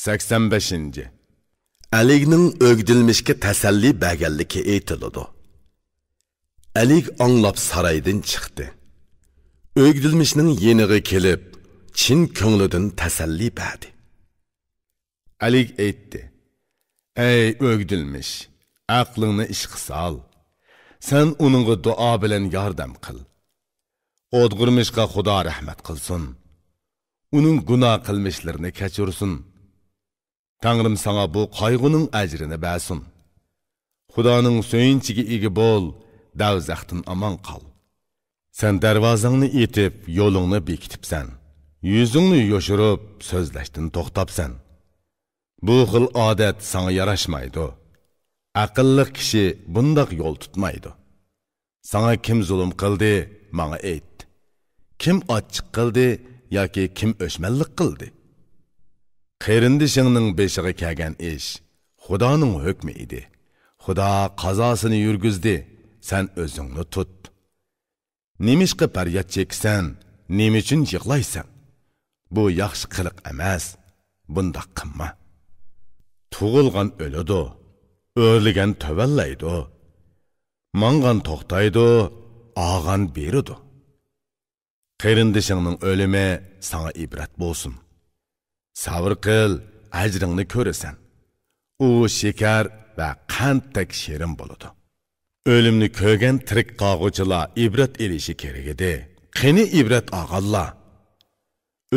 85. Aligning o'gdilmishga tasalli berganligi aytiladi. Alig anglab saraydan chiqdi. O'gdilmishning yeniga kelib, chin ko'nglidan tasalli berdi. Alig aytdi: "Ey o'gdilmish, aqlingni ishga sol. Sen uningga duo bilan yordam qil. O'dg'irmishga Xudo rahmat qilsin. Uning gunoh qilmishlarini kechirsin. Tangrim sana bu qayg'uning ajrini bersin. Xudoning so'yinchiga ega bo'l, davzaxtin aman qol. Sen darvozangni etib, yo'lingni bekitibsan. Yuzingni yoshirib, so'zlashdan to'xtabsan. Bu xil odat sana yarashmaydi. Aqlli kishi bundoq yo'l tutmaydi. Sana kim zulm qildi, menga ayt. Kim ochiq qildi yoki kim o'shmanlik qildi? Qarindishingning beshiga kelgan ish Xudoning hukmi edi. Xudo qazosini yurgizdi, sen o'zingni tut. Nimishqa faryod cheksan, nima uchun yig'laysan? Bu yaxshi qiliq emas. Bundoq qilma. Tug'ilgan o'ladi, o'rligan tövallaydi. Mangan to'xtaydi, og'an beridi. Qarindishingning o'limi sana ibrat bo'lsin. Sabr qil, ajringni ko'rasan. U shekar va qanddak shirin bo'ladi. O'limni ko'rgan tirik qog'uchilar ibrat elishi kerak edi. Qani ibrat og'allar.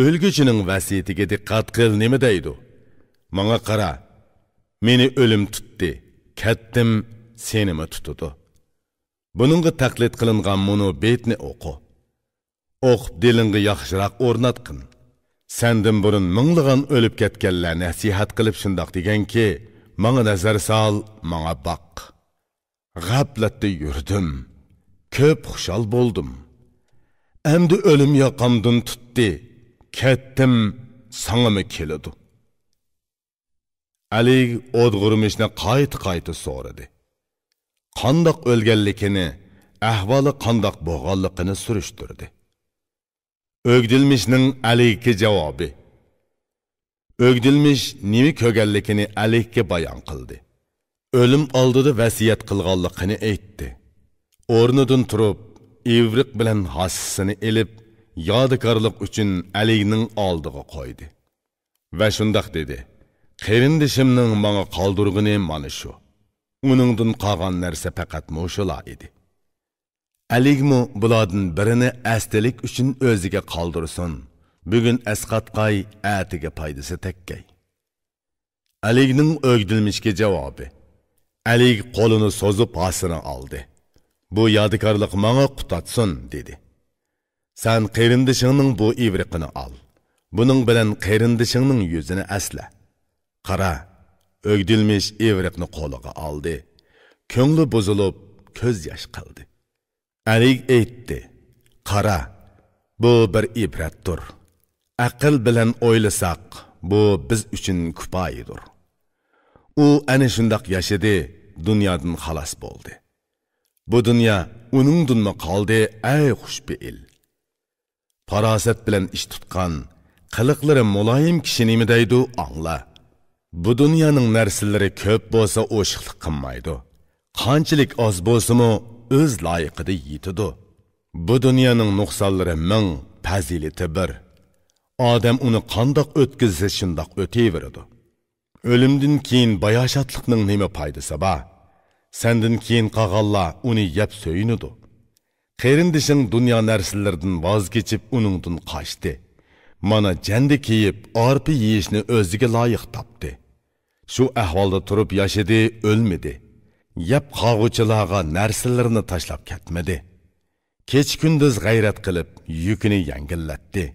O'lguchining vasiyatiga diqqat qil, nima deydi? Menga qara. Meni o'lim tutdi. Ketdim, senimi tutudi. Buningga taqlid qilingan bunu betni o'qi. O'qib dilingga yaxshiroq o'rnatqin. Sendin burun minglagan o'lib ketganlar nasihat qilib shundoq deganki, menga nazar sol, menga boq. G'aflatda yurdim, ko'p xushal bo'ldim. Endi o'lim yoqamdan tutdi, ketdim, sangimi keladi. Ali o'dg'irmishni qayta so'radi. Qandoq o'lganligini, ahvoli qandoq bo'lganligini surishtirdi. O'gdilmishning Alikka javobi. O'gdilmish nima ko'rganligini Alikka bayon qildi. O'lim oldida vasiyat qilganligini aytdi. O'rnidan turib, ivriq bilan hassini elib, yodikorlik uchun Alikning oldiga qo'ydi. Va shundoq dedi: "Qarindishimning menga qoldirg'ini mana shu. Uningdan qolgan narsa faqat mushular edi." Aligmi bulardan birini astalik uchun o'ziga qoldirsin. Bugun asqatqay, atiga foydasi tekkay. Aligning o'gdilmishga javobi. Alig qo'lini so'zib pasini oldi. Bu yodikorlik menga qutatsin dedi. Sen qarindishingning bu ivriqini ol. Buning bilan qarindishingning yuzini asla. Qara, o'gdilmish ivriqni qo'liga oldi. Ko'ngli buzilib, ko'z yosh qildi. Alig aytdi: "Qara, bu bir ibratdir. Aql bilan o'ylasak, bu biz uchun kifoyadir." U ana shundoq yashadi, dunyodan xalos bo'ldi. Bu dunyo uningdanmi qoldi, ey xushbeil. Farosat bilan ish tutgan, qiliqlari muloyim kishi nima deydi, angla. Bu dunyoning narsalari ko'p bo'lsa o'shiqlik qilmaydi. Qanchalik oz bo'lsa-mu o'z loyiqida yetidi. Bu dunyoning nuqsonlari ming, fazilati bir. Odam uni qandoq o'tkazsa shundoq o'tayveradi. O'limdan keyin bayoshatlikning nima foydasi bor? Sendan keyin qolganlar uni yeb so'yinadi. Qarindishing dunyo narsalaridan voz kechib uningdan qochdi. Mana jandi kiyib, arpa yeyishni o'ziga loyiq topdi. Shu ahvolda turib yashadi, o'lmadi. Yap qog'uchilarga narsalarni tashlab ketmadi. Kech-kunduz g'ayrat qilib, yukini yengillatdi.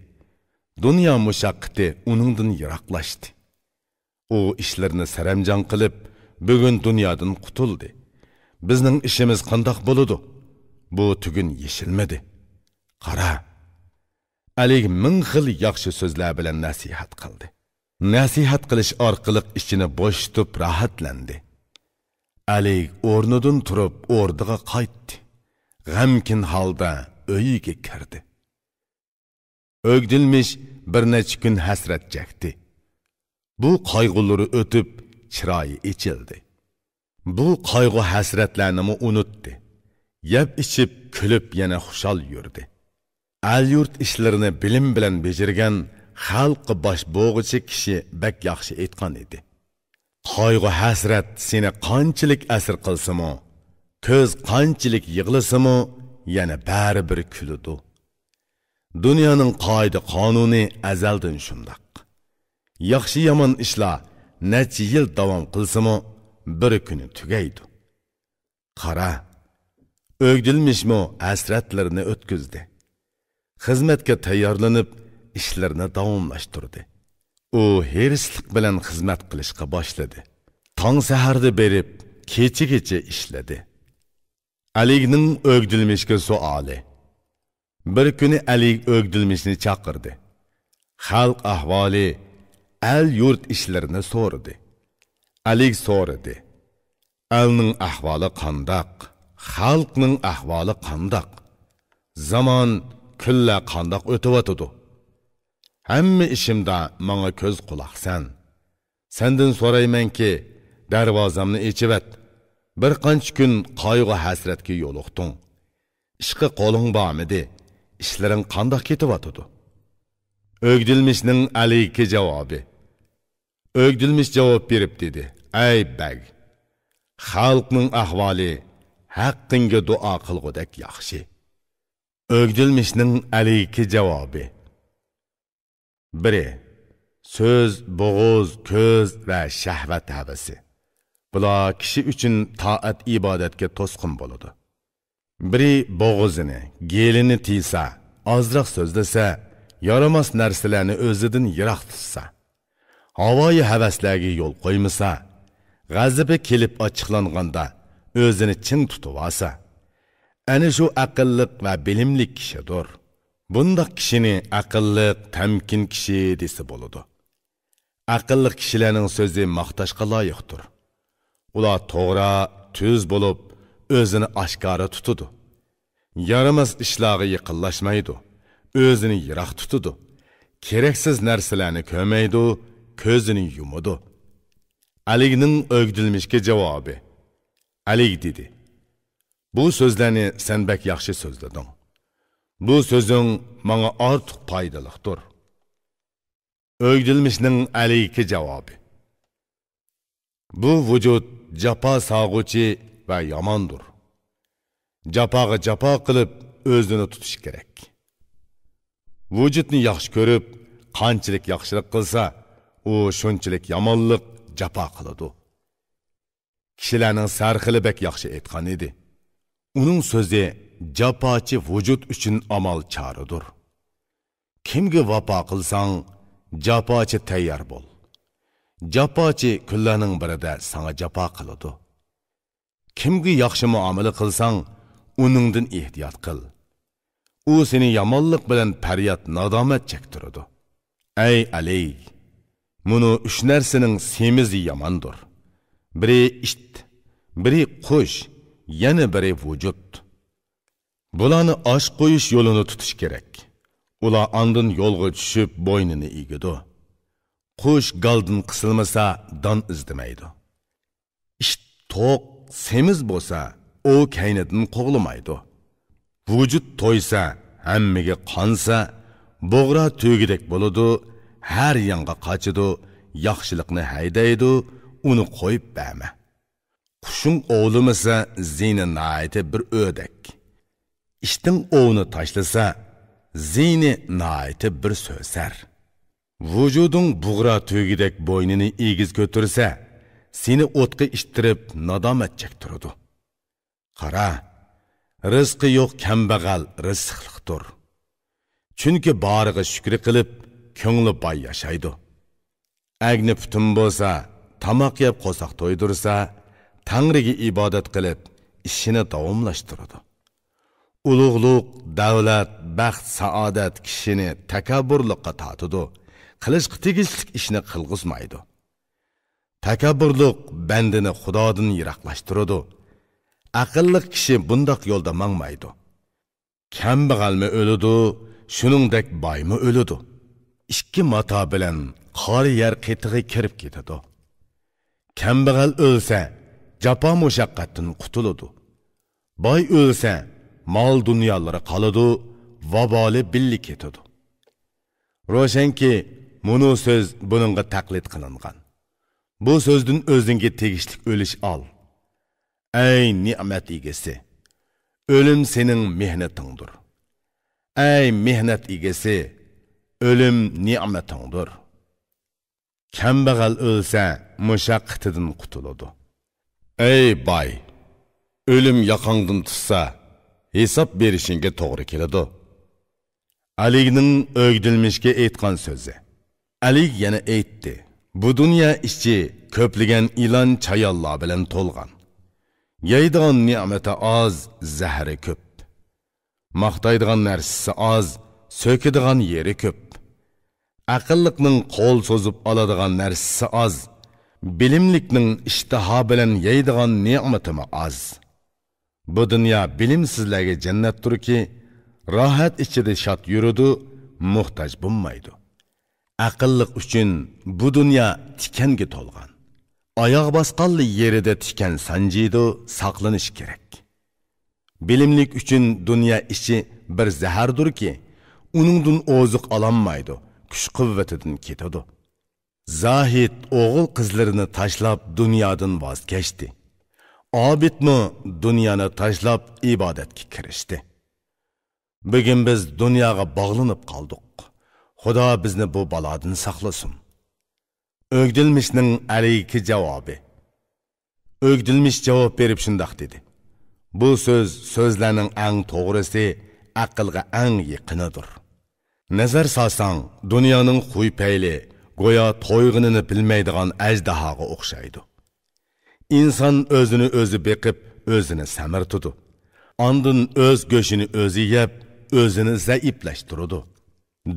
Dunyo mushaqqati uningdan yiroqlashdi. U ishlarni saramjon qilib, bugun dunyodan qutuldi. Bizning ishimiz qandoq bo'ladi? Bu tugun yeshilmadi. Qara. Alik ming xil yaxshi so'zlar bilan nasihat qildi. Nasihat qilish orqali ishini bo'shitib rahatlandi. Alik o'rnidan turib, o'rniga qaytdi. G'amkin holda uyiga kirdi. O'gdilmish bir necha kun hasrat chekdi. Bu qayg'ulari o'tib, chiroyi ichildi. Bu qayg'u hasratlarni unutdi. Yeb ichib, kulib yana xushal yurdi. Al-yurt ishlarini bilim bilan bejirgan xalqi bosh bo'g'ichi kishi bak yaxshi aytgan edi. Qayg'u hasrat seni qanchalik asir qilsimi, ko'z qanchalik yig'lasimi, yana bari bir kuludi. Dunyoning qoida qonuni azaldan shundoq. Yaxshi yomon ishlar necha yil davom qilsimi, bir kuni tugaydi. Qara, o'gdilmishmi hasratlarini o'tkazdi. Xizmatga tayyorlanib, ishlarini davomlashtirdi. U hirslik bilan xizmat qilishga boshladi. Tong saharda berib, kecha ishladi. Aligning o'gdilmishga savoli. Bir kuni Alik o'gdilmishni chaqirdi. Xalq ahvoli, al-yurt ishlarini so'radi. Alik so'radi. Alning ahvoli qandoq? Xalqning ahvoli qandoq? Zaman kulla qandoq o'tyotidi? Hamma ishimda menga ko'z quloqsan. Sendan so'raymanki, darvozamni echivat. Bir qancha kun qayg'u hasratga yo'liqding. Ishqa qo'ling bormidi? İşlerin qandoq ketyotidi? O'gdilmishning Alikka javobi. O'gdilmish javob berib dedi. Ey bag, xalqning ahvoli haqqinga duo qilgudek yaxshi. O'gdilmishning Alikka javobi. Biri, söz, bo'g'iz, ko'z va shahvat havasi. Bular kishi uchun toat ibodatga to'sqin bo'ladi. Biri bo'g'izini, gelini tiysa, ozroq so'zlasa, yaramas narsalarni o'zidan yiroq tutsa, havoyi havaslarga yo'l qo'ymasa, g'azabi kelib ochiqlanganda o'zini chin tutib olsa, ana shu aqlliq va bilimli kishidir. Bundaq kishini aqlliq, tamkin kishi desa bo'ladi. Aqlliq kishilarning so'zi maqtashga loyiqdir. Ular to'g'ri, tuz bo'lib, o'zini oshkora tutadi. Yaramas ishlarga yaqinlashmaydi. O'zini yiroq tutadi. Keraksiz narsalarni ko'maydi, ko'zini yumadi. Aligning o'gdilmishga javobi. Alik dedi. Bu so'zlarni sen bak yaxshi so'zlading. Bu so'zing menga ortiq foydalidir. O'gdilmishning Alikka javobi. Bu vujud jafo sog'uvchi va yomondir. Jafoga jafo qilib o'zini tutish kerak. Vujudni yaxshi ko'rib, qanchalik yaxshilik qilsa, u shunchalik yomonlik jafo qiladi. Kishilarning sarxili bek yaxshi aytgan edi. Uning so'zi jafochi vujud uchun amal choridir. Kimga vafo qilsang, jafochi tayyor bo'l. Jafochi kunlarning birida sana jafo qiladi. Kimga yaxshi muomala qilsang, uningdan ehtiyot qil. U seni yomonlik bilan faryod nadomat chektiradi. Ey Ali, bunu üç narsaning semizi yomondir. Biri isht, biri qush, yana biri vujud. Bularni osh qo'yish yo'lini tutish kerak. Ular andin yo'lga tushib bo'ynini egidi. Qush galdin qisilmasa don izdimaydi. Isht to'q, semiz bo'lsa, o kaynidan qo'g'lamaydi. Vujud to'ysa, hammaga qonsa, bo'g'ra to'gidek bo'ladi, har yonga qochidi, yaxshilikni haydaydi, uni qo'yib berma. Qushing o'g'limasa, zini naiti bir o'dak. Ishting o'g'ni tashlasa, zini naiti bir so'sar. Vujuding bo'g'ra to'gidek bo'ynini egiz ko'tirsa, seni o'tga ishtirib nadomat chektiradi. Qara, rizqi yo'q kambag'al rizqliqdir. Chunki boriga shukr qilib, ko'ngli boy yashaydi. Agni putin bo'lsa, tamoq yeb qo'saq to'ydirsa, Tangriga ibodat qilib, ishini davomlashtiradi. Ulug'luq, davlat, baxt, saodat kishini takabburlikqa tortadi. Qilishga tegishli ishni qilg'izmaydi. Takabburlik bandini Xudodan yiroqlashtiradi. Aqlli kishi bundoq yo'lda mangmaydi. Kambag'almi o'ladi, shuningdek boymi o'ladi. Ikki mato bilan qari yer qitig'i kirib ketadi. Kambag'al o'lsa, jafo mushaqqatdan qutuladi. Boy o'lsa, mol dunyolari qoladi, vaboli billi ketadi. Ro'shanki, bunu so'z buningga taqlid qilingan. Bu so'zdan o'zingga tegishli o'lish ol. Ey ne'mat egasi, o'lim sening mehnatingdir. Ey mehnat egasi, o'lim ne'matingdir. Kambag'al o'lsa, mushaqqatidan qutuladi. Ey boy, o'lim yaqangdan tutsa, hisob berishingga to'g'ri keladi. Alining o'gdilmishga aytgan so'zi. Ali yana aytdi: "Bu dunyo ichi ko'pligan ilon chayonlar bilan to'lgan. Yeydigan ne'mati oz, zahri ko'p. Maqtaydigan narsasi oz, so'kadigan yeri ko'p. Aqlliqning qo'l so'zib oladigan narsasi oz, bilimlikning ishtaha bilan yeydigan ne'mati oz. Bu dunyo bilimsizlarga jannatdirki, rohat ichida shod yuradi, muhtoj bo'lmaydi. Aqlliq uchun bu dunyo tikanga to'lgan. Oyoq bosqanli yerida tikan sanjiydi, saqlanish kerak. Bilimlik uchun dunyo ichi bir zahardirki, uningdan oziq olanmaydi, kuch-quvvatidan ketadi. Zahid o'g'il qizlarini tashlab dunyodan voz kechdi. Obidmi dunyoni tashlab ibodatga kirishdi. Bugun biz dunyoga bog'lanib qoldik. Xudo bizni bu balodan saqlasin. O'gdilmishning alayki javobi. O'gdilmish javob berib shundoq dedi: Bu so'zlarning eng to'g'risi, aqlga eng yaqinidir. Nazar solsang, dunyoning xuy payli go'yo to'yg'inini bilmaydigan ajdahoga o'xshaydi. İnsan o'zini o'zi beqib, o'zini samirtidi. Ondan o'z go'shini o'zi yeb, o'zini zaiflashtiradi.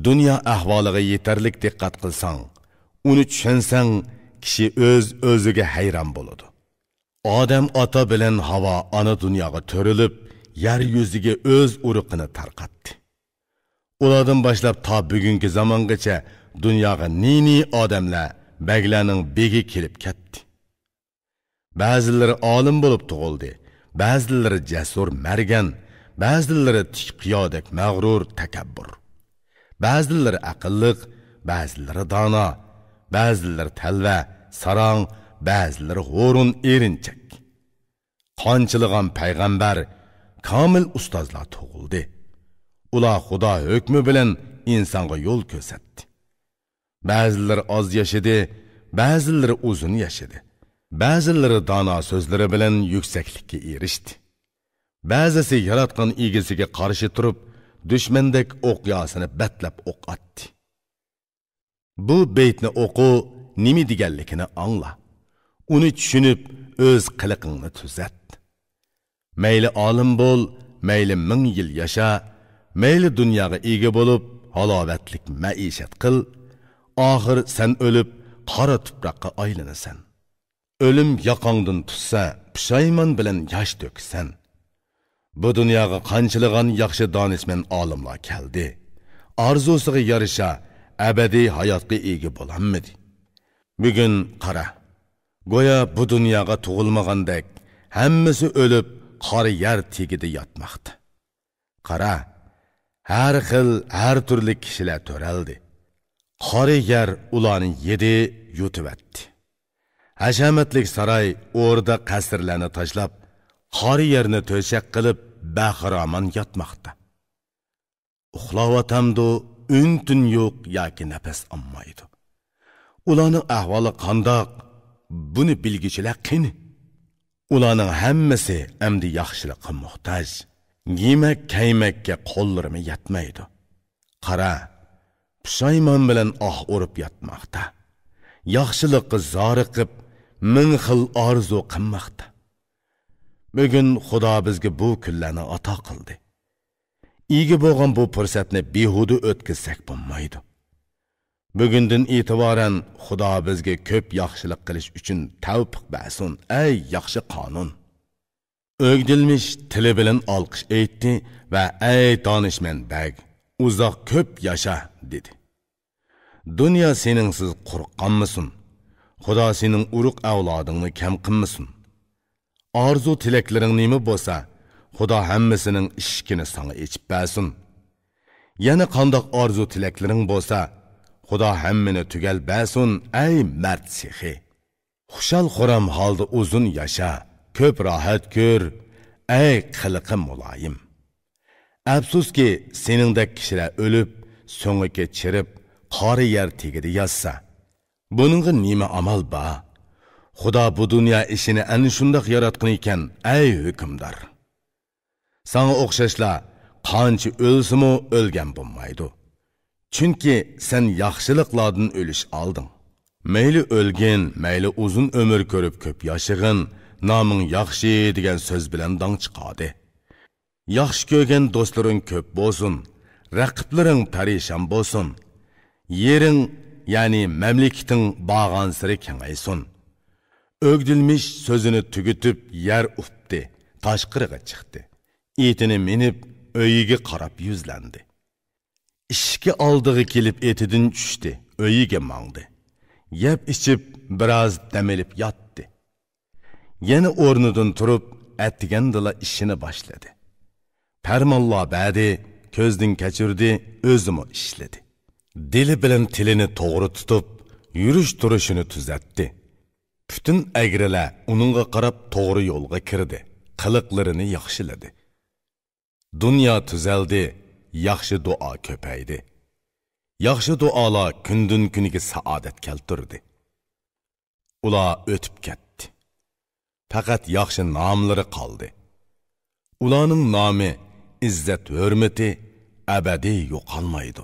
Dunyo ahvoliga yetarlik diqqat qilsang, uni tushunsang, kishi o'ziga hayron bo'ladi. Odam ota bilan havo ana dunyoga to'rilib, yer yuziga o'z urug'ini tarqatdi. Ulardan boshlab ta bugungi zamongacha dunyoga nini odamlar baglarning begi kelib ketdi. Ba'zilari olim bo'lib tug'ildi, ba'zilari jasur margan, ba'zilari tiqiyodek mag'rur takabbur. Ba'zilari aqlliq, ba'zilari dono, ba'zilari talva, sarong, ba'zilari g'o'run erinchak. Qanchiligan payg'ambar, komil ustozlar tug'ildi. Ular Xudo hukmi bilan insonga yo'l ko'rsatdi. Ba'zilari oz yashadi, ba'zilari uzun yashadi. Ba'zilari dono so'zlari bilan yuksaklikka erishdi. Ba'zisi yaratgan egasiga qarshi turib, dushmandek o'qyosini batlab o'q atdi. Bu beytni o'qu nima deganligini angla. Uni tushunib, o'z qiliqingni tuzat. Mayli olim bo'l, mayli 1000 yil yasha, mayli dunyoga ega bo'lib, halovatlik maishat qil, oxir sen o'lib, qora tuproqqa aylanasan. O'lim yoqangdan tutsa, pushaymon bilan yosh to'ksan. Bu dunyoga qanchiligan yaxshi donishmand olimlar keldi. Orzusiga yarasha abadiy hayotga ega bo'lanmidi. Bugun qara, go'yo bu dunyoga tug'ilmagandek, hammasi o'lib, qora yer tegida yotmoqda. Qara, har xil, har turli kishilar to'raldi. Qora yer ularni yedi, yutibatdi. Hashamatlik saroy o'rda qasrlarni tashlab, qora yerni to'shak qilib, baxiraman yotmoqda. Uxlavatamdu, untun yo'q yoki nafas olmaydi. Ularning ahvoli qandoq? Buni bilgichilar qani? Ularning hammasi amdi yaxshilikqa muhtoj. Yemak kaymakka qo'llarimi yetmaydi. Qara, pushaymon bilan urib yotmoqda. Yaxshilikqa zoriqib, 1000 xil orzu qilmoqda. Bugun Xudo bizga bu kunlarni ato qildi. Ega bo'lgan bu fursatni behuda o'tkazsak bo'lmaydi. Bugundan e'tiboran Xudo bizga ko'p yaxshilik qilish uchun tavfiq bersin, ey yaxshi qonun. O'gdilmish tili bilan olqish aytdi va ey donishmand bag, uzoq ko'p yasha dedi. Dünya seninsiz qurqqanmısın? Xudo sening uruq avlodingni kam qilmasin. Arzu tilaklaring nima bo'lsa, Xudo hammasining ishkini sana ichib bersin. Yana qandoq arzu tilaklaring bo'lsa, Xudo hammani tugal bersin, ey mard sixi. Xushal xuram holda uzun yasha, ko'p rohat ko'r, ey qiliqi muloyim. Afsuski, seningdek kishilar o'lib, so'ngiga chirib, qori yer tegidi yotsa, buningga nima amal ba? Xudo bu dunyo ishini ana shundoq yaratgan ekan, ey hukmdor. Sana o'xshashlar qancha o'lsimi o'lgan bo'lmaydi. Chunki sen yaxshiliklardan o'lish olding. Mayli o'lgin, mayli uzun umr ko'rib ko'p yashag'in, noming yaxshi degan so'z bilan dong chiqadi. Yaxshi ko'rgan do'stlaring ko'p bo'lsin, raqiblaring parishon bo'lsin. Yering, ya'ni mamlakating bag'an siri kengaysin. O'gdilmish so'zini tugitib yer ufdi, tashqariga chiqdi. Etini minib, öyiga qarab yuzlandi. Ishki oldig'i kelib etidan tushdi, öyiga mangdi. Yeb ichib biroz damelib yotdi. Yana o'rnidan turib, atgandila ishini boshladi. Farmonlar berdi, ko'zdan kechirdi, o'zimi ishladi. Dili bilan tilini to'g'ri tutib, yurish turishini tuzatdi. Bütün agrilar uningga qarab to'g'ri yo'lga kirdi, qiliqlarini yaxshiladi. Dünya tuzaldi, yaxshi duo ko'paydi. Yaxshi duolar kundan kuniga saodat keltirdi. Ular o'tib ketdi. Faqat yaxshi nomlari qoldi. Ularning nomi, izzat, hurmati abadiy yo'qolmaydi.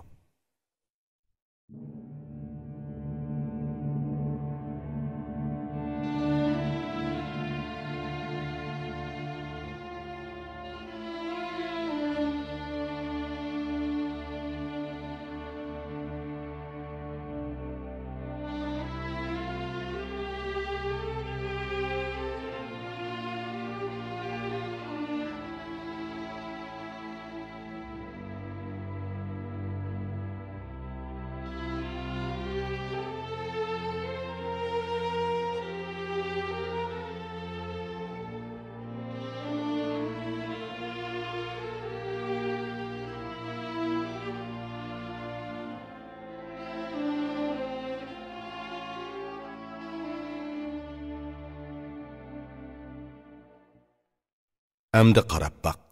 Əmdi qarab baq.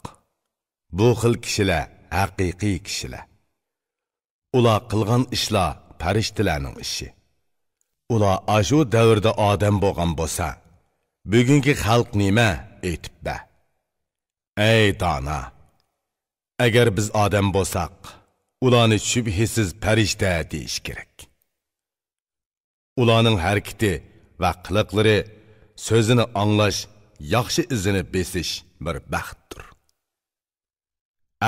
Bu xil kishilar haqiqiy kishilar. Ular qilgan ishlar farishtalarning ishi. Ular ashu davrda odam bo'lgan bo'lsa, bugungi xalq nima aytib ba? Ey dona, agar biz odam bo'lsak, ularni shubhisiz farishta deyish kerak. Ularning harakati va qiliqlari, so'zini anglash, yaxshi izini besish bir baxtdir.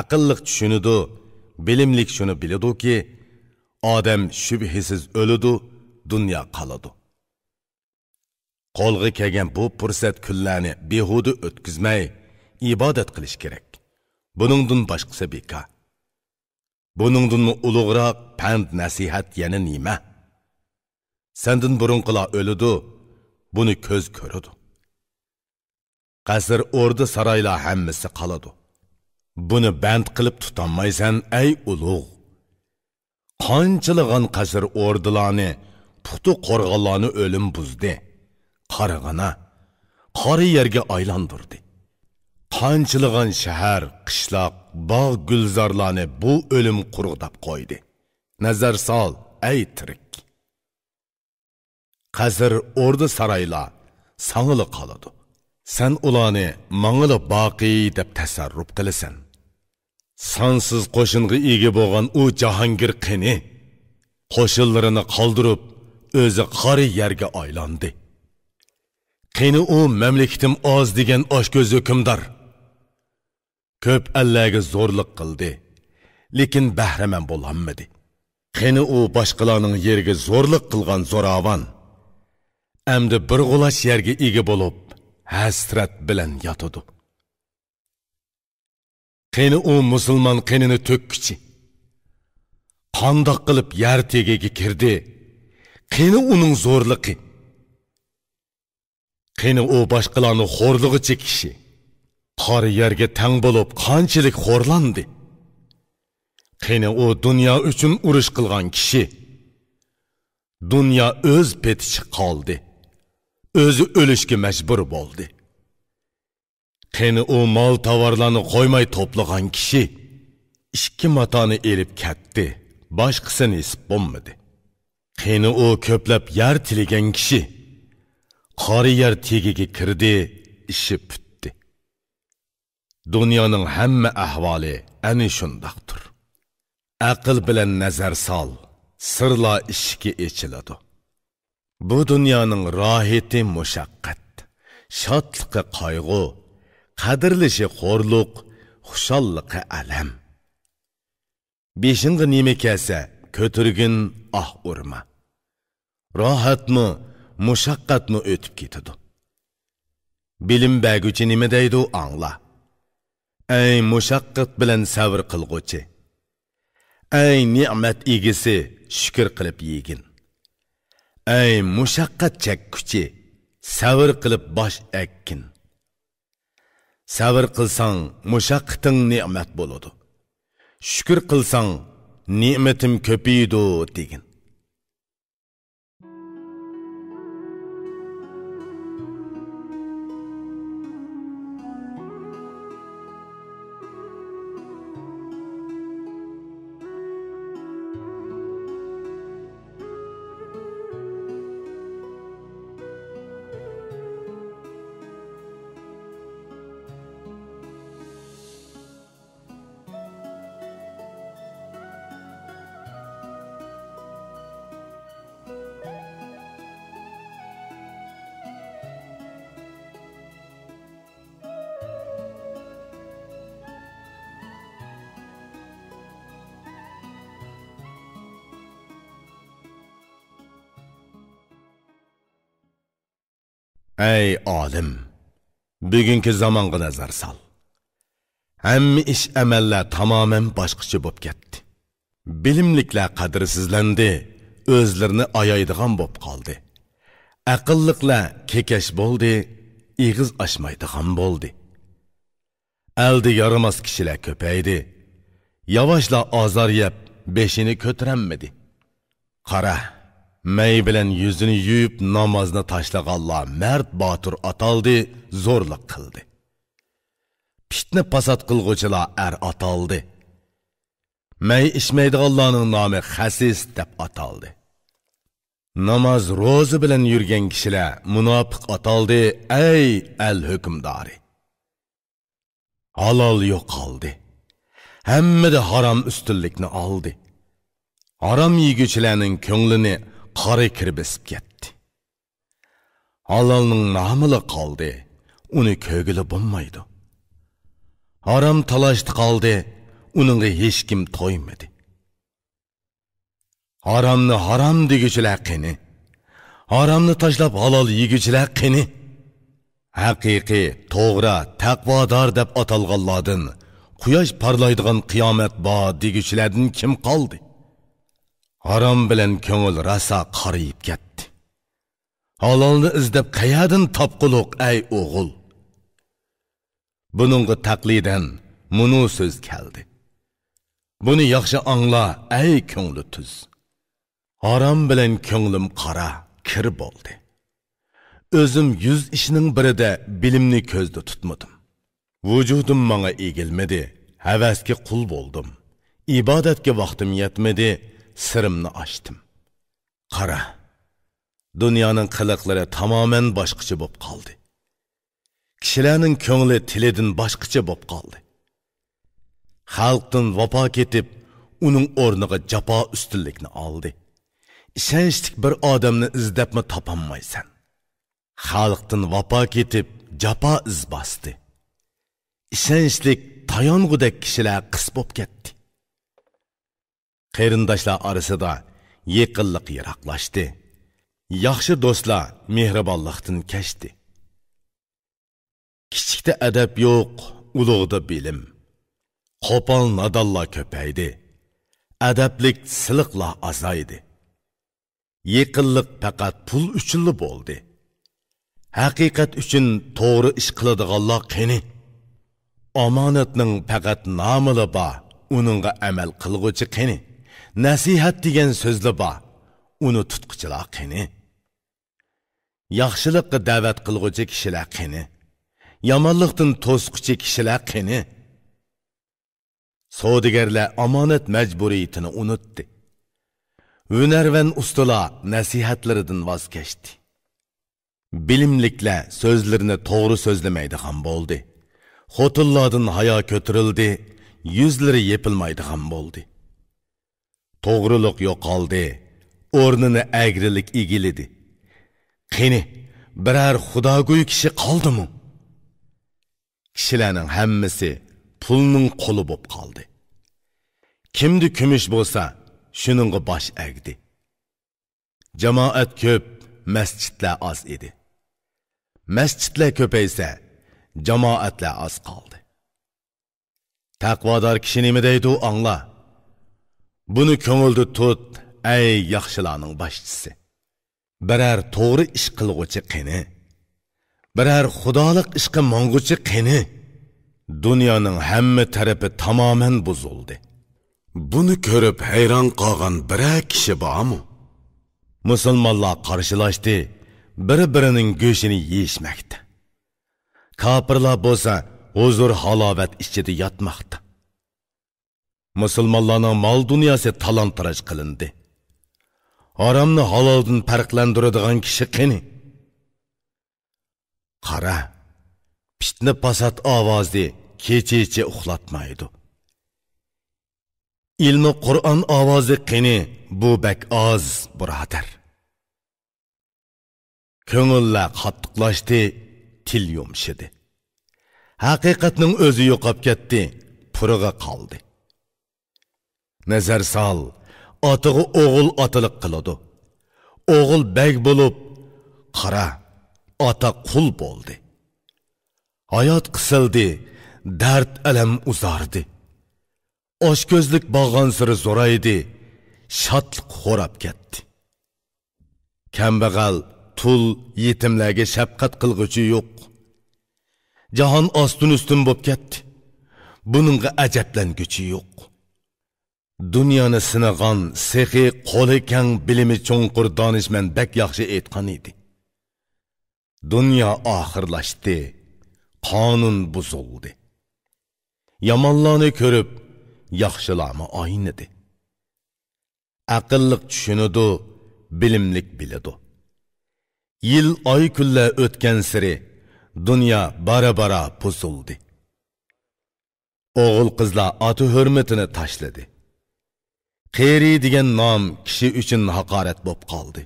Aqlliq tushunidi, bilimlik shuni biladi-ki, odam shubhisiz o'ladi, dunyo qoladi. Qo'lga kelgan bu fursat kunlarni behuda o'tkazmay, ibodat qilish kerak. Buningdan boshqasi bekor. Buningdan ulug'roq pand nasihat yana nima? Sendan burunqilar o'ladi, buni ko'z ko'radi. Qasr orda saroylar hammasi qoladi. Buni band qilib tutanmaysan, ey ulug'. Qanchilag'an qasr ordilarni, puxtu qo'rg'onlarni o'lim buzdi. Qarag'ana, qori yerga aylantirdi. Qanchilag'an shahar, qishloq, bog' gulzorlarni bu o'lim qurg'dab qo'ydi. Nazar sol, ey tirik. Qasr orda saroylar sang'ili qoladi. Sen ularni mang'ili baqiy deb tasarruf qilasan. Sansiz qo'shinga ega bo'lgan u Jahongir qini qo'shinlarini qoldirib, o'zi qori yerga aylandi. Qini u mamlakatim oz degan oshko'z hukmdor. Ko'p allarga zo'rlik qildi, lekin bahraman bo'lolmadi. Qini u boshqalarning yeriga zo'rlik qilgan zo'ravon. Endi bir g'ulash yerga ega bo'lib, hasrat bilan yotadi. Qini u musulmon qinini to'kkichi. Qandoq qilib yer tegiga kirdi? Qani uning zo'rligi? Qani u boshqalarni xo'rlig'ichi kishi? Qari yerga tang bo'lib qanchalik xo'rlandi? Qani u dunyo uchun urush qilgan kishi? Dunyo o'z petichi qoldi. O'zi o'lishga majbur bo'ldi. Qani u mol tovarlarni qo'ymay to'plagan kishi? Ikki matoni elib ketdi, boshqasini isib bo'lmadi. Qani u ko'plab yer tilagan kishi? Qari yer tegiga kirdi, ishi bitdi. Dunyoning hamma ahvoli ana shundaqdir. Aql bilan nazar sol, sirlar ishga echiladi. Bu dunyoning rohati mushaqqat, shodligi qayg'u, qadrlishi xo'rliq, xushalliqi alam. Beshinga nima kelsa, ko'tirgin urma. Rohatmi, mushaqqatmi o'tib ketadi. Bilim berguchi nima deydi angla. Ey mushaqqat bilan sabr qilg'uchi. Ey ne'mat egisi, shukr qilib yegin. Ey mushaqqat chekkuchi, sabr qilib bosh ekkin. Sabr qilsang, mushaqqating ne'mat bo'ladi. Shukr qilsang, ne'matim ko'paydi degin. Ey olim, bugungi zamonga nazar sol. Hamma ish amallar tamoman boshqacha bo'lib ketdi. Bilimliklar qadrsizlandi, o'zlarini ayaydigan bo'lib qoldi. Aqlliqlar kekash bo'ldi, ig'iz ochmaydigan bo'ldi. Aldi yaramas kishilar ko'paydi. Yavaşla azar yeb, beshini ko'taranmadi. Qara, may bilan yuzini yuyib namozni tashlaganlar mard botir ataldi, zo'rlik qildi. Fitna fasod qilg'uvchilar ataldi. May ichmaydiganlarning nomi xasis deb ataldi. Namoz ro'za bilan yurgan kishilar munofiq ataldi, ey al-hukmdori. Halol yo'qoldi. Hammada harom ustunlikni oldi. Harom yeguchilarning ko'nglini qora kirib besib ketdi. Halolning nomili qoldi, uni ko'gili bo'lmaydi. Harom talashdi qoldi, uningga hech kim to'ymadi. Haromni harom deguchilar qani? Haromni tashlab halol yeguchilar qani? Haqiqiy, to'g'ri, taqvodor deb atalganlardan, quyosh parlaydigan qiyomat bor deguchilardan kim qoldi? Harom bilan ko'ngil rasa qariyib ketdi. Halolni izlab qayerdan topquliq ey o'g'il? Buningga taqlidan munu so'z keldi. Buni yaxshi angla ey ko'ngli tuz. Harom bilan ko'nglim qara, kir bo'ldi. O'zim 100 ishning birida bilimni ko'zda tutmadim. Vujudim menga egilmedi, havasga qul bo'ldim. Ibodatga vaqtim yetmedi, sirimni ochdim. Qara, dunyoning qiliqlari tamoman boshqacha bo'lib qoldi. Kishilarning ko'ngli tilidan boshqacha bo'lib qoldi. Xalqdan vafo ketib, uning o'rniga jafo ustunlikni oldi. Ishonchli bir odamni izlabmi topolmaysan. Xalqdan vafo ketib, jafo iz bosdi. Ishonchli tayong'udek kishilar qis bo'lib ketdi. Qarindoshlar orasida yaqinlik yiroqlashdi. Yaxshi do'stlar mehribonlikdan kechdi. Kichikda adab yo'q, ulug'da bilim. Qo'pol nadonlar ko'paydi. adablik siliqla azaydi. Yaqinlik faqat pul uchunli bo'ldi. Haqiqat uchun to'g'ri ish qiladiganlar qani? Omonatning faqat nomili bor, uningga amal qilguvchi qani? Nasihat degan so'zli bor, uni tutquchilar qani? Yaxshilikqa da'vat qilguvchi kishilar qani? Yomonlikdan to'squchi kishilar qani? Savdogarlar omonat majburiyatini unutdi. Hunarvan ustalar nasihatlaridan voz kechdi. Bilimliklar so'zlarini to'g'ri so'zlamaydigan bo'ldi. Xotinlardan hayo ko'tarildi, yuzlari yepilmaydigan bo'ldi. To'g'rilik yo'qoldi, o'rnini agrilik egildi. Qani, biror xudogo'y kishi qoldimi? Kishilarning hammasi pulning quli bo'lib qoldi. Kimdi kumush bo'lsa, shuningga bosh egdi. Jamoat ko'p, masjidlar oz edi. Masjidlar ko'paysa, jamoatlar oz qoldi. Taqvodor kishi nima deydi, angla. Buni ko'ngilda tut, ey yaxshilarning boshchisi. Biror to'g'ri ish qilguvchi qani? Biror xudolik ishga mong'uchi qani? Dunyoning hamma tarafi tamoman buzildi. Buni ko'rib hayron qolgan biror kishi bormi? Musulmonlar qarshilashdi, bir-birining go'shini yeyishmoqda. Kofirlar bo'lsa, huzur halovat ichida yotmoqda. Musulmonlarning mol dunyosi talon-taroj qilindi. Haromni haloldan farqlantiradigan kishi qani? Qara, fitna pasat ovozi kecha-kecha uxlatmaydi. Ilmi Qur'on ovozi qani? Bu bak oz, birodar. Ko'ngillar qattiqlashdi, til yumshidi. Haqiqatning o'zi yo'qab ketdi, purig'i qoldi. Nazar sol, otig'i o'g'il otiliq qiladi. O'g'il beg bo'lib, qara, ota qul bo'ldi. Hayot qisildi, dard alam uzardi. Oshko'zlik bog'on siri zo'raydi, shodlik xo'rab ketdi. Kambag'al, tul, yetimlarga shafqat qilg'uchi yo'q. Jahon ostin-ustin bo'lib ketdi. Buningga ajablanguchi yo'q. Dunyoni sinagan, sehi, qo'li kang, bilimi cho'nqur donishmand bak yaxshi aytgan edi. Dunyo oxirlashdi, qonun buzildi. Yomonlarni ko'rib, yaxshilarni oynidi. Aqlliq tushunadi, bilimlik biladi. Yil oy kunlar o'tgan siri dunyo bara-bara buzildi. O'g'il qizlar ota hurmatini tashladi. Qeri degan nom kishi uchun haqorat bo'lib qoldi.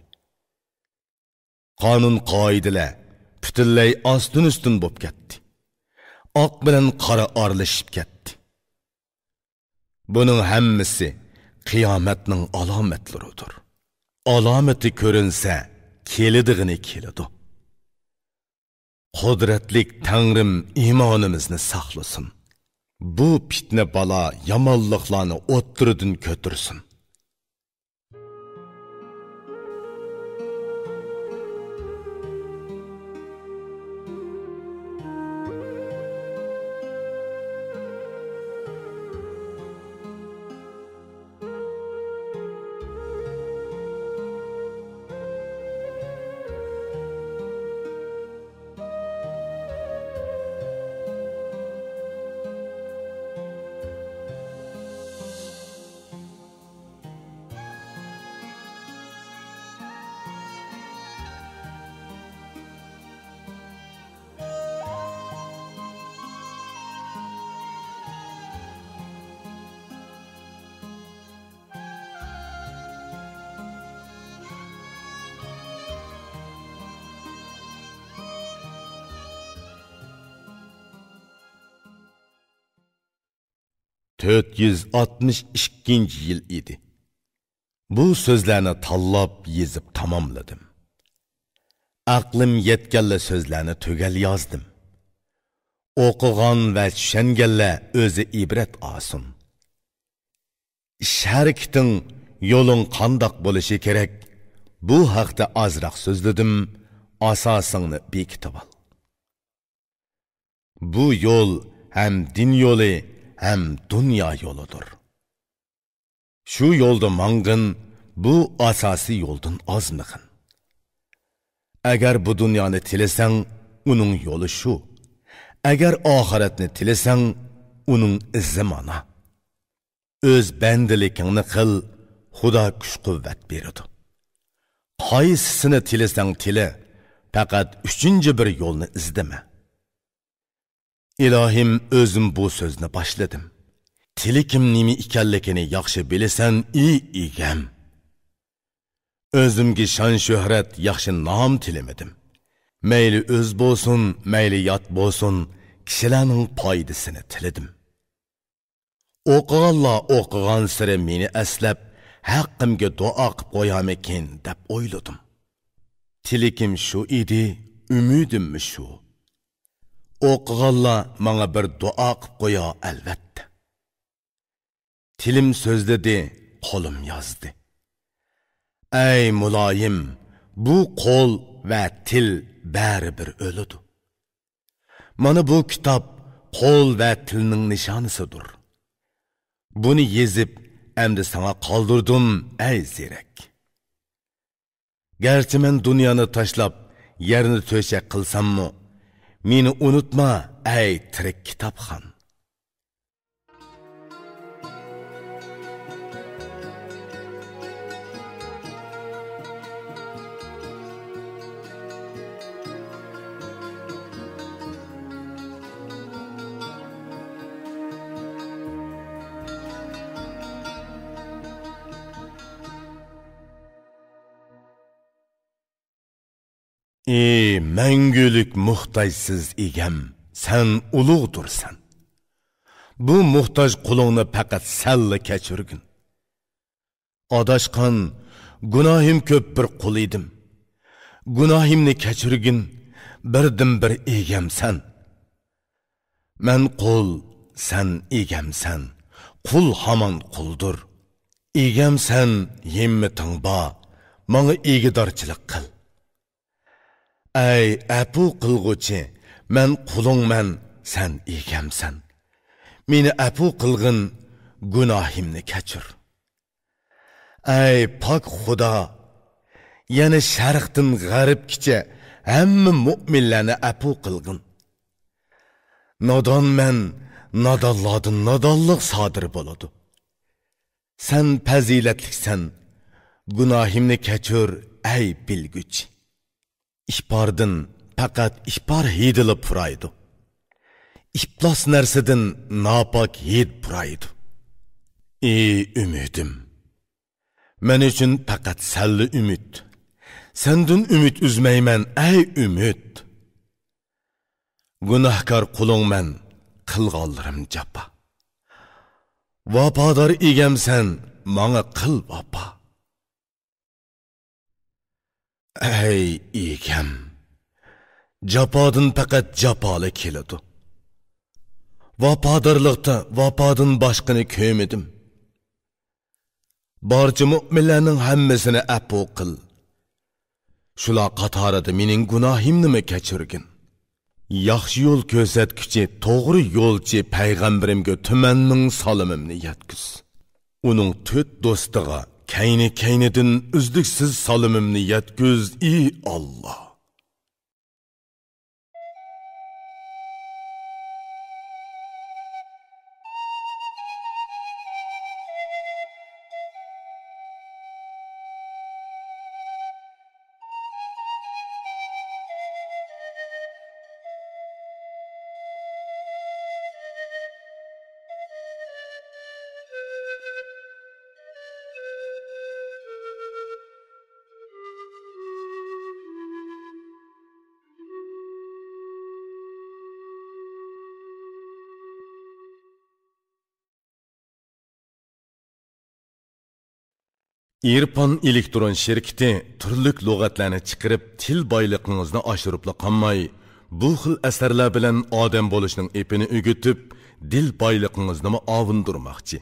Qonun qoidalar butunlay ostin-ustin bo'lib ketdi. Oq bilan qora aralashib ketdi. Buning hammasi qiyomatning alomatlaridir. Alomati ko'rinsa, kelidigini keladi. Qudratlik Tangrim iymonimizni saqlasin. Bu fitna balo yomonliklarni o'ttiridan ko'tirsin. 462 yil edi. Bu so'zlarni tanlab yezib tamomladim. Aqlim yetganli so'zlarni tugal yozdim. O'qigan va tushunganlar o'zi ibrat olsin. ish harakating yo'ling qandoq bo'lishi kerak? Bu haqda azroq so'zladim, asosingni bekitib ol. Bu yo'l hem din yo'li, hem dünya yo'lidir. Şu yo'lda mang'in, bu asosiy yo'ldan ozmag'in. Agar bu dunyoni tilasang, uning yo'li shu. Agar oxiratni tilasang, uning izi mana. Öz bandaligingni qil, Xudo kuch-quvvat beradi. Qaysisini tilasang tila, faqat uchinchi bir yo'lni izdama. İlohim, özüm bu so'zni boshladim. Tilikim nima ekanligini yaxshi bilasan, egam. Özümge şan şöhret yaxshi nom tilamadim. Mayli öz bo'lsin, mayli yot bo'lsin, kishilarning foydasini tiladim. O'qigan siri meni aslab, haqqimga duo qilib qo'yamakin deb o'yladim. Tilikim shu edi, umidim shu. O'qiganlar menga bir duo qilib qo'ya albatta. Tilim so'zladi, qo'lim yozdi. Ey muloyim, bu qo'l va til baribir o'ladi. Mana bu kitob qo'l va tilning nishonisidir. Buni yezib, endi sana qoldirdim, ey zerak. Garchi men dunyoni tashlab, yerni to'shak qilsammi, meni unutma, ey tirik kitobxon. Ey мәңгілік muhtajsiz egam, sen ulug'dursan. Bu muhtaj qulungni faqat salla kechirgin. Adashqan, gunohim ko'p bir qul edim. Gunohimni kechirgin, birdim bir egamsan. Men qul, sen egamsan. Qul hamon quldur. Egamsan, himmating bor, menga egidorchilik qil. Ey apu qilg'uchi, men qulungman, sen egamsan. Meni apu qilg'in, gunohimni kechir. Ey pok Xudo, yana sharqdan g'arbgacha hamma mu'minlarni apu qilg'in. Nodonman, nodonlardan nodonlik sodir bo'ladi. Sen fazilatliksan, gunohimni kechir, ey bilguchi. İhbardın faqat ihbar hidilib puraydı. İplas narsadın napak hid puraydı. Ey ümidim, men üçün faqat salli ümid. Sendin ümid üzmeymen, ey ümid. Günahkar kulun men, qilganlarim japa. Vafodor egamsan, manga qil vafo. Ey egam, japodan faqat japoli keladi. Vafodorlikda vafodan boshqani ko'rmadim. Barcha mu'minlarning hammasini afu qil. Shular qatorida mening gunohimni kechirgin. Yaxshi yo'l ko'rsatguchi, to'g'ri yo'lchi payg'ambarimga tumanning solimimni yetkaz. Uning 4 do'stiga kayni-kaynidan uzluksiz solimimni yetkaz, ey Allah. İrfan elektron şirketi turlik lug'atlarni chiqarib til boyligingizni oshiribla qolmay, bu xil asarlar bilan odam bo'lishning epini o'gitib, dil boyligingizni ovundirmoqchi.